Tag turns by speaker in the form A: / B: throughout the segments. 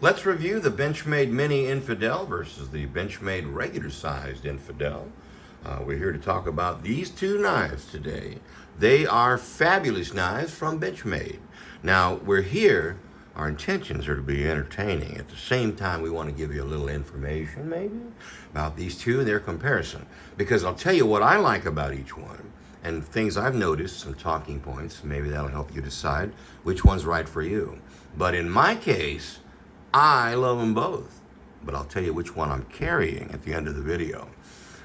A: Let's review the Benchmade Mini Infidel versus the Benchmade regular sized Infidel. We're here to talk about these two knives today. They are fabulous knives from Benchmade. Now, we're here, our intentions are to be entertaining. At the same time, we want to give you a little information, maybe, about these two and their comparison. Because I'll tell you what I like about each one, and things I've noticed, some talking points, maybe that'll help you decide which one's right for you. But in my case, I love them both, but I'll tell you which one I'm carrying at the end of the video.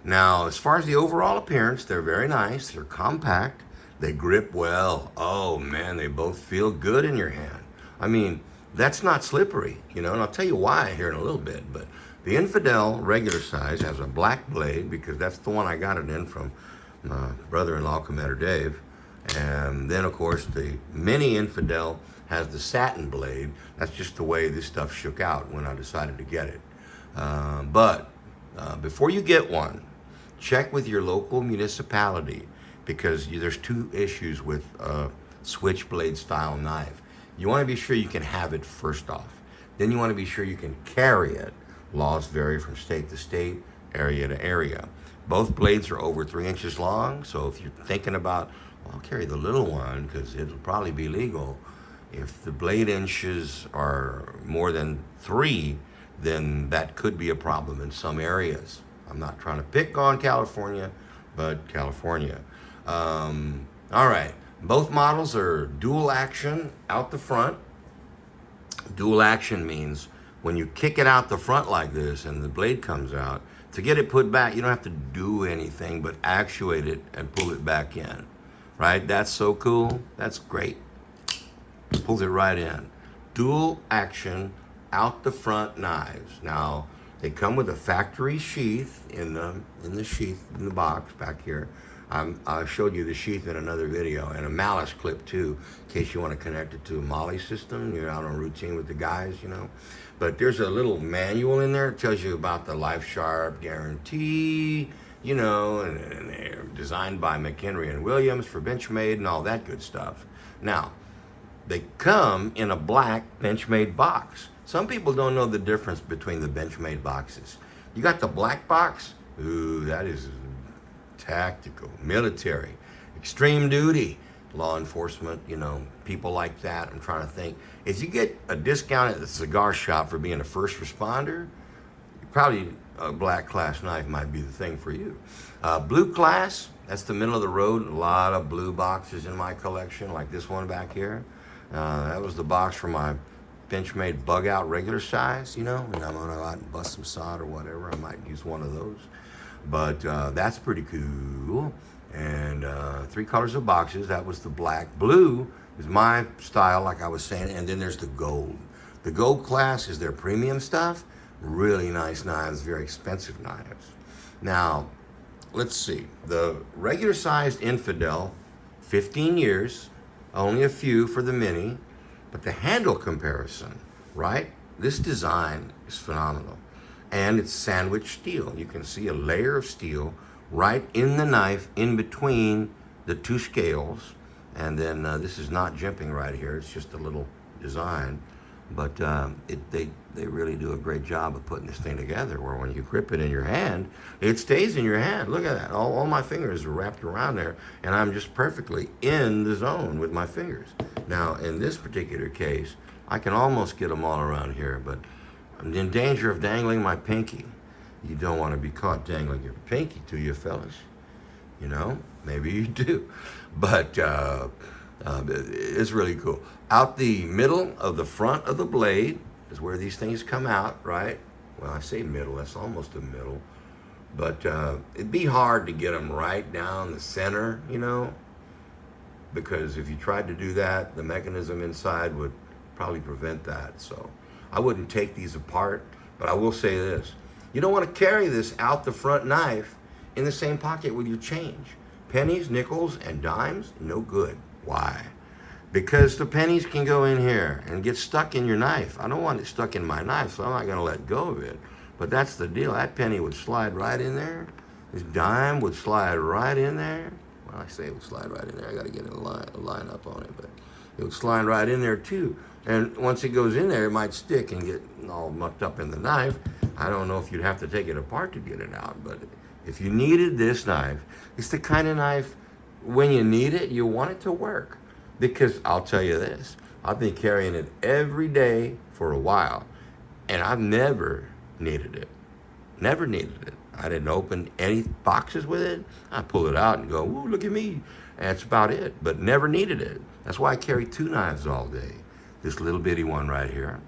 A: Now, as far as the overall appearance, they're very nice. They're compact. They grip well. Oh, man, they both feel good in your hand. I mean, that's not slippery, you know, and I'll tell you why here in a little bit. But the Infidel regular size has a black blade because that's the one I got it in from my brother-in-law, Commander Dave. And then, of course, the Mini Infidel has the satin blade. That's just the way this stuff shook out when I decided to get it. But before you get one, check with your local municipality because there's two issues with a switchblade style knife. You want to be sure you can have it first off. Then you want to be sure you can carry it. Laws vary from state to state, area to area. Both blades are over 3 inches long, so if you're thinking about, well, I'll carry the little one because it'll probably be legal. If the blade inches are more than 3, then that could be a problem in some areas. I'm not trying to pick on California, but California. All right, both models are dual action out the front. Dual action means when you kick it out the front like this and the blade comes out, to get it put back, you don't have to do anything but actuate it and pull it back in, right? That's so cool. That's great. Pulls it right in. Dual action out the front knives. Now they come with a factory sheath in the sheath in the box back here. I showed you the sheath in another video, and a malice clip too, in case you want to connect it to a molly system. You're out on routine with the guys, you know. But there's a little manual in there that tells you about the Life Sharp guarantee, you know, and they're designed by McHenry and Williams for Benchmade and all that good stuff. Now, they come in a black Benchmade box. Some people don't know the difference between the Benchmade boxes. You got the black box, ooh, that is tactical, military, extreme duty, law enforcement, you know, people like that. I'm trying to think. If you get a discount at the cigar shop for being a first responder, probably a black class knife might be the thing for you. Blue class, that's the middle of the road. A lot of blue boxes in my collection, like this one back here. That was the box for my Benchmade bug out regular size, you know, and I'm gonna go out and bust some sod or whatever. I might use one of those. But that's pretty cool. And 3 colors of boxes. That was the black. Blue is my style, like I was saying. And then there's the gold. The gold class is their premium stuff. Really nice knives, very expensive knives. Now, let's see. The regular sized Infidel, 15 years. Only a few for the Mini, but the handle comparison, right? This design is phenomenal. And it's sandwich steel. You can see a layer of steel right in the knife in between the 2 scales. And then this is not jimping right here. It's just a little design. But they really do a great job of putting this thing together where when you grip it in your hand, it stays in your hand. Look at that. All my fingers are wrapped around there, and I'm just perfectly in the zone with my fingers. Now, in this particular case, I can almost get them all around here, but I'm in danger of dangling my pinky. You don't want to be caught dangling your pinky, do you, fellas? You know, maybe you do. But it's really cool. Out the middle of the front of the blade is where these things come out, right? Well, I say middle, that's almost the middle. But it'd be hard to get them right down the center, you know, because if you tried to do that, the mechanism inside would probably prevent that. So I wouldn't take these apart, but I will say this. You don't want to carry this out the front knife in the same pocket with your change. Pennies, nickels, and dimes, no good. Why? Because the pennies can go in here and get stuck in your knife. I don't want it stuck in my knife, so I'm not gonna let go of it. But that's the deal. That penny would slide right in there. This dime would slide right in there. Well, I say it would slide right in there. I gotta get a line up on it, but it would slide right in there too. And once it goes in there, it might stick and get all mucked up in the knife. I don't know if you'd have to take it apart to get it out, but if you needed this knife, it's the kind of knife, when you need it, you want it to work. Because I'll tell you this, I've been carrying it every day for a while, and I've never needed it. Never needed it. I didn't open any boxes with it. I pull it out and go, ooh, look at me. And that's about it, but never needed it. That's why I carry two knives all day. This little bitty one right here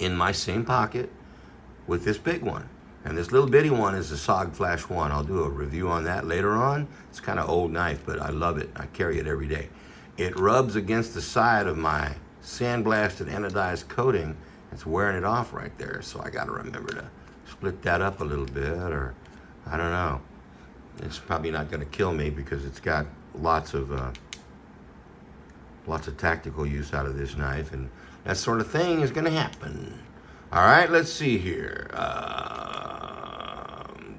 A: in my same pocket with this big one. And this little bitty one is the SOG Flash 1. I'll do a review on that later on. It's kind of old knife, but I love it. I carry it every day. It rubs against the side of my sandblasted anodized coating. It's wearing it off right there, so I got to remember to split that up a little bit, or I don't know. It's probably not going to kill me because it's got lots of tactical use out of this knife, and that sort of thing is going to happen. All right, let's see here.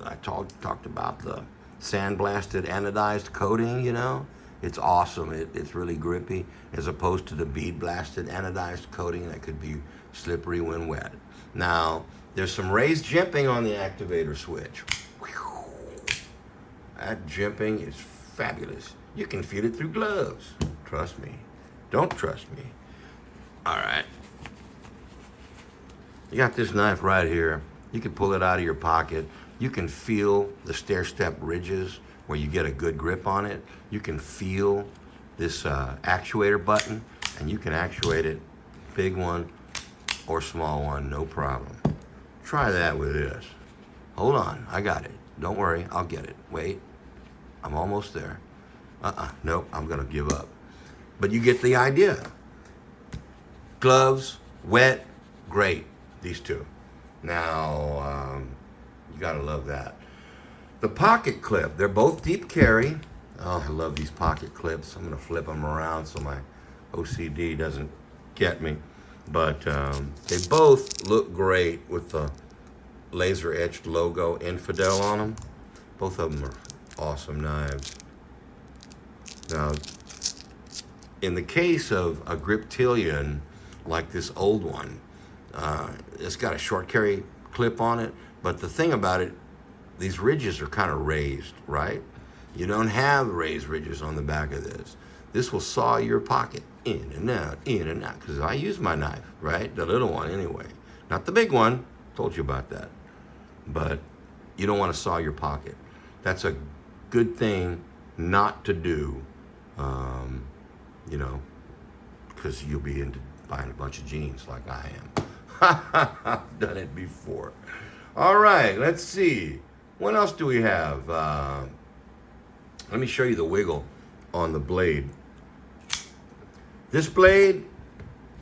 A: I talked about the sandblasted anodized coating, you know. It's awesome. It's really grippy as opposed to the bead blasted anodized coating that could be slippery when wet. Now, there's some raised jimping on the activator switch. That jimping is fabulous. You can feel it through gloves. Trust me. Don't trust me. All right. You got this knife right here. You can pull it out of your pocket. You can feel the stair-step ridges where you get a good grip on it. You can feel this actuator button, and you can actuate it, big one or small one, no problem. Try that with this. Hold on, I got it. Don't worry, I'll get it. Wait, I'm almost there. Nope, I'm gonna give up. But you get the idea. Gloves, wet, great, these two. Now, you gotta love that. The pocket clip, they're both deep carry. Oh, I love these pocket clips. I'm gonna flip them around so my OCD doesn't get me. But they both look great with the laser etched logo Infidel on them. Both of them are awesome knives. Now, in the case of a Griptilian like this old one, it's got a short carry clip on it, but the thing about it, these ridges are kind of raised, right? You don't have raised ridges on the back of this. This will saw your pocket in and out, because I use my knife, right? The little one anyway. Not the big one, told you about that. But you don't want to saw your pocket. That's a good thing not to do, you know, because you'll be into buying a bunch of jeans like I am. I've done it before. All right, let's see. What else do we have? Let me show you the wiggle on the blade. This blade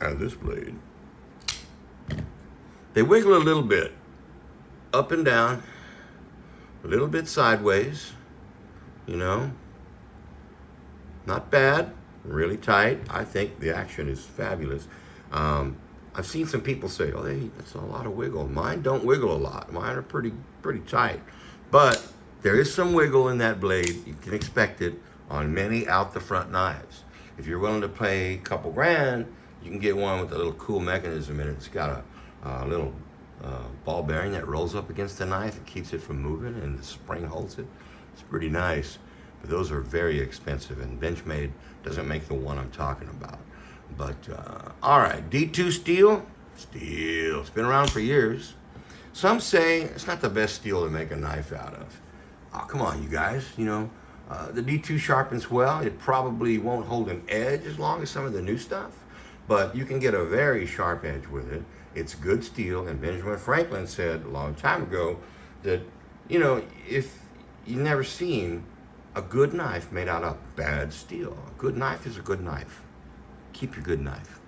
A: and this blade, they wiggle a little bit up and down, a little bit sideways, you know. Not bad, really tight. I think the action is fabulous. I've seen some people say, oh, hey, that's a lot of wiggle. Mine don't wiggle a lot. Mine are pretty tight. But there is some wiggle in that blade. You can expect it on many out the front knives. If you're willing to pay a couple grand, you can get one with a little cool mechanism in it. It's got a little ball bearing that rolls up against the knife and keeps it from moving, and the spring holds it. It's pretty nice. But those are very expensive, and Benchmade doesn't make the one I'm talking about. But, all right, D2 steel. It's been around for years. Some say it's not the best steel to make a knife out of. Oh, come on, you guys, you know. The D2 sharpens well. It probably won't hold an edge as long as some of the new stuff, but you can get a very sharp edge with it. It's good steel, and Benjamin Franklin said a long time ago that, you know, if you've never seen a good knife made out of bad steel, a good knife is a good knife. Keep your good knife.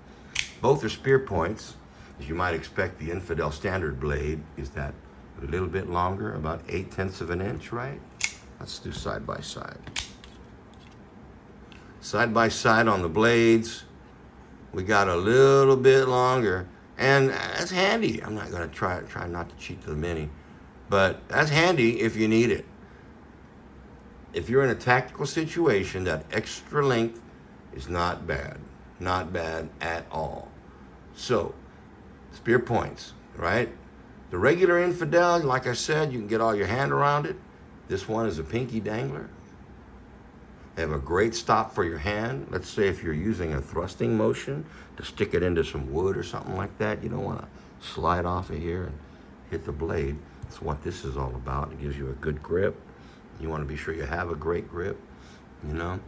A: Both are spear points. As you might expect, the Infidel standard blade is that a little bit longer, about 0.8 of an inch, right? Let's do side by side. Side by side on the blades. We got a little bit longer, and that's handy. I'm not gonna try not to cheat to the mini, but that's handy if you need it. If you're in a tactical situation, that extra length is not bad. Not bad at all. So, spear points, right? The regular Infidel, like I said, you can get all your hand around it. This one is a pinky dangler. They have a great stop for your hand. Let's say if you're using a thrusting motion to stick it into some wood or something like that, you don't want to slide off of here and hit the blade. That's what this is all about. It gives you a good grip. You want to be sure you have a great grip, you know.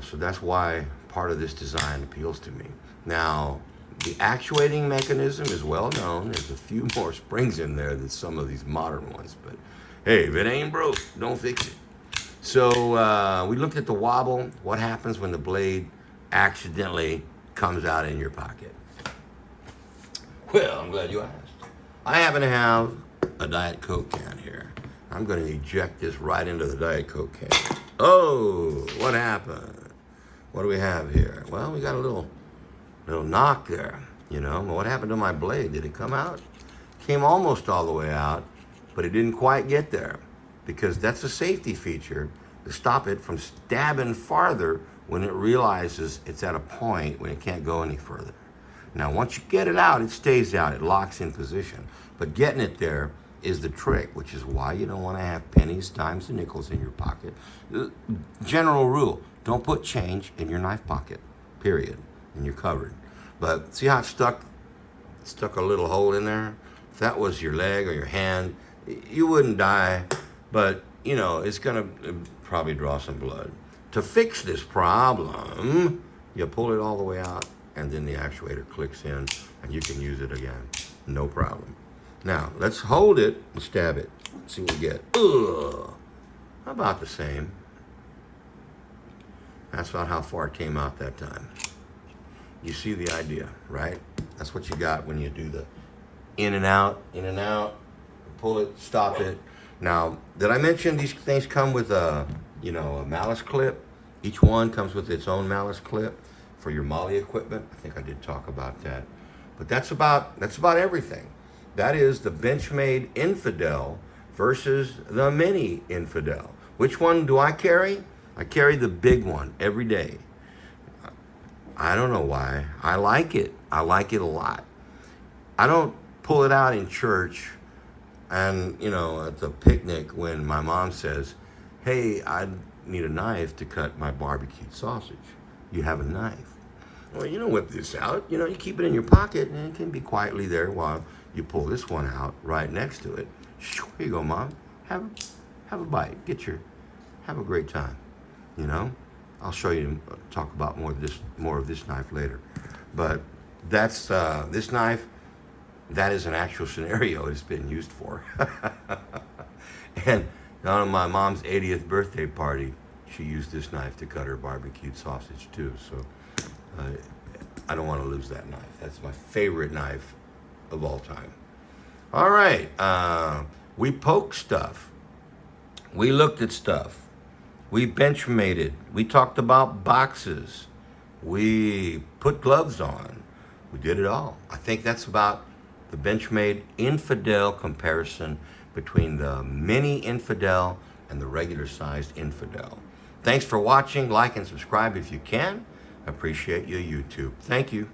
A: So that's why part of this design appeals to me. Now, the actuating mechanism is well known. There's a few more springs in there than some of these modern ones, but hey, if it ain't broke, don't fix it. So we looked at the wobble. What happens when the blade accidentally comes out in your pocket? Well, I'm glad you asked. I happen to have a Diet Coke can here. I'm going to eject this right into the Diet Coke can. Oh, what happened? What do we have here? Well, we got a little knock there, you know. What happened to my blade? Did it come out? Came almost all the way out, but it didn't quite get there, because that's a safety feature to stop it from stabbing farther when it realizes it's at a point when it can't go any further. Now, once you get it out, it stays out. It locks in position. But getting it there is the trick, which is why you don't want to have pennies, dimes, and nickels in your pocket. General rule, don't put change in your knife pocket, period, and you're covered. But see how it stuck a little hole in there? If that was your leg or your hand, you wouldn't die, but, you know, it's going to probably draw some blood. To fix this problem, you pull it all the way out, and then the actuator clicks in, and you can use it again. No problem. Now, let's hold it and stab it. See what we get. Ugh. About the same. That's about how far it came out that time. You see the idea, right? That's what you got when you do the in and out, pull it, stop it. Now, did I mention these things come with a malice clip? Each one comes with its own malice clip for your molly equipment. I think I did talk about that. But that's about everything. That is the Benchmade Infidel versus the Mini Infidel. Which one do I carry? I carry the big one every day. I don't know why. I like it. I like it a lot. I don't pull it out in church and, at the picnic when my mom says, hey, I need a knife to cut my barbecued sausage. You have a knife. Well, you don't whip this out. You keep it in your pocket, and it can be quietly there while you pull this one out right next to it. Here you go, Mom. Have a bite. Have a great time. I'll show you, talk about more of this knife later. But that's this knife. That is an actual scenario it's been used for. And on my mom's 80th birthday party, she used this knife to cut her barbecued sausage too. So I don't want to lose that knife. That's my favorite knife of all time. All right, we poked stuff. We looked at stuff. We benchmaded. We talked about boxes. We put gloves on. We did it all. I think that's about the Benchmade Infidel comparison between the Mini Infidel and the regular sized Infidel. Thanks for watching. Like and subscribe if you can. Appreciate you, YouTube. Thank you.